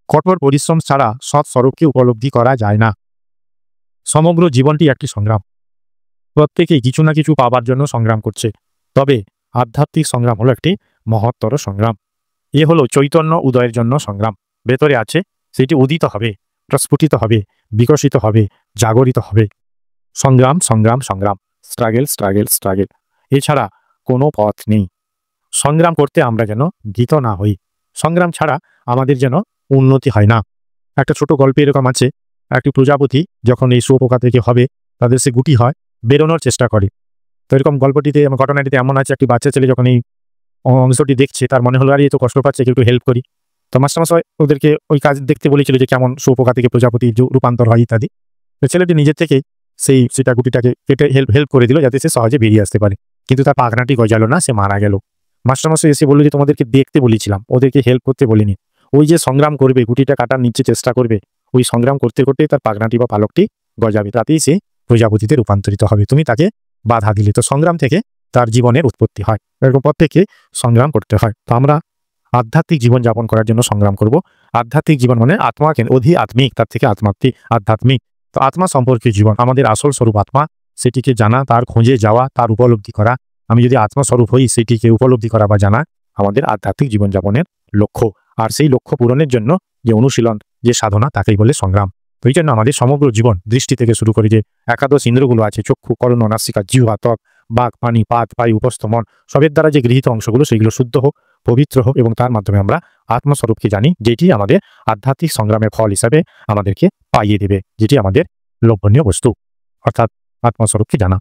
কঠোর পরিশ্রম ছাড়া সৎ স্বরূপকে উপলব্ধি করা যায় না। সমগ্র জীবনটি একটি সংগ্রাম। প্রত্যেকেই কিছু না কিছু পাবার জন্য সংগ্রাম করছে, তবে আধ্যাত্মিক সংগ্রাম হলো একটি মহত্তর সংগ্রাম। এ হলো চৈতন্য উদয়ের জন্য সংগ্রাম। ভেতরে আছে, সেটি উদিত হবে, প্রস্ফুটিত হবে, বিকশিত হবে, জাগরিত হবে। সংগ্রাম সংগ্রাম সংগ্রাম, স্ট্রাগেল স্ট্রাগেল স্ট্রাগেল, এছাড়া কোনো পথ নেই। সংগ্রাম করতে আমরা যেন ভীত না হই। সংগ্রাম ছাড়া আমাদের যেন উন্নতি হয় না। একটা ছোট গল্পে এরকম আছে, একটি প্রজাপতি যখন এই শুঁয়োপোকা থেকে হবে, তাদের সে গুটি হয়, বেরোনোর চেষ্টা করে। তো এরকম গল্পটিতে ঘটনাটিতে এমন আছে, একটি বাচ্চা ছেলে যখন এই অংশটি দেখছে, তার মনে হলো আরে এ তো কষ্ট পাচ্ছে, একটু হেল্প করি। তো মাস্টারমশাই ওদেরকে ওই কাজ দেখতে বলেছিল যে কেমন শুঁয়োপোকা থেকে প্রজাপতি রূপান্তর হয় ইত্যাদি। তো ছেলেটি নিজের থেকে সেটা গুটিটাকে কেটে হেল্প করে দিল, যাতে সে সহজে বেরিয়ে আসতে পারে। কিন্তু তার পাখনাটি গজালো না, সে মারা গেল। মাস্টারমশাই এসে বলল যে তোমাদেরকে দেখতে বলেছিলাম, ওদেরকে হেল্প করতে বলিনি। ওই যে সংগ্রাম করবে, গুটিটা কাটার নিচে চেষ্টা করবে, ওই সংগ্রাম করতে করতে তার পাখনাটি বা পালকটি গজাবে, তাতেই সে প্রজাপতিতে রূপান্তরিত হবে। তুমি তাকে বাধা দিলে। তো সংগ্রাম থেকে তার জীবনের উৎপত্তি হয়। এরকম প্রত্যেককে সংগ্রাম করতে হয়। তো আমরা আধ্যাত্মিক জীবন যাপন করার জন্য সংগ্রাম করব। আধ্যাত্মিক জীবন মানে আত্মাকে আধ্যাত্মিক, তার থেকে আধ্যাত্মিক। তো আত্মা সম্পর্কে জীবন, আমাদের আসল স্বরূপ আত্মা, সেটিকে জানা, তার খোঁজে যাওয়া, তার উপলব্ধি করা। আমি যদি আত্মস্বরূপ হই, সেটিকে উপলব্ধি করা বা জানা আমাদের আধ্যাত্মিক জীবনযাপনের লক্ষ্য। আর সেই লক্ষ্য পূরণের জন্য যে অনুশীলন, যে সাধনা, তাকেই বলে সংগ্রাম। তো এই জন্য আমাদের সমগ্র জীবন, দৃষ্টি থেকে শুরু করে যে একাদশ ইন্দ্রগুলো আছে, চক্ষু, কর্ণ, নাসিকা, জিহ্বা, ত্বক, বাক, পানি, পাত, বায়ু, উপস্থ, মন, সবের দ্বারা যে গৃহীত অংশগুলো, সেগুলো শুদ্ধ হোক, পবিত্র হোক, এবং তার মাধ্যমে আমরা আত্মস্বরূপকে জানি, যেটি আমাদের আধ্যাত্মিক সংগ্রামের ফল হিসাবে আমাদেরকে পাইয়ে দেবে, যেটি আমাদের লোভনীয় বস্তু, অর্থাৎ আত্মস্বরূপকে জানা।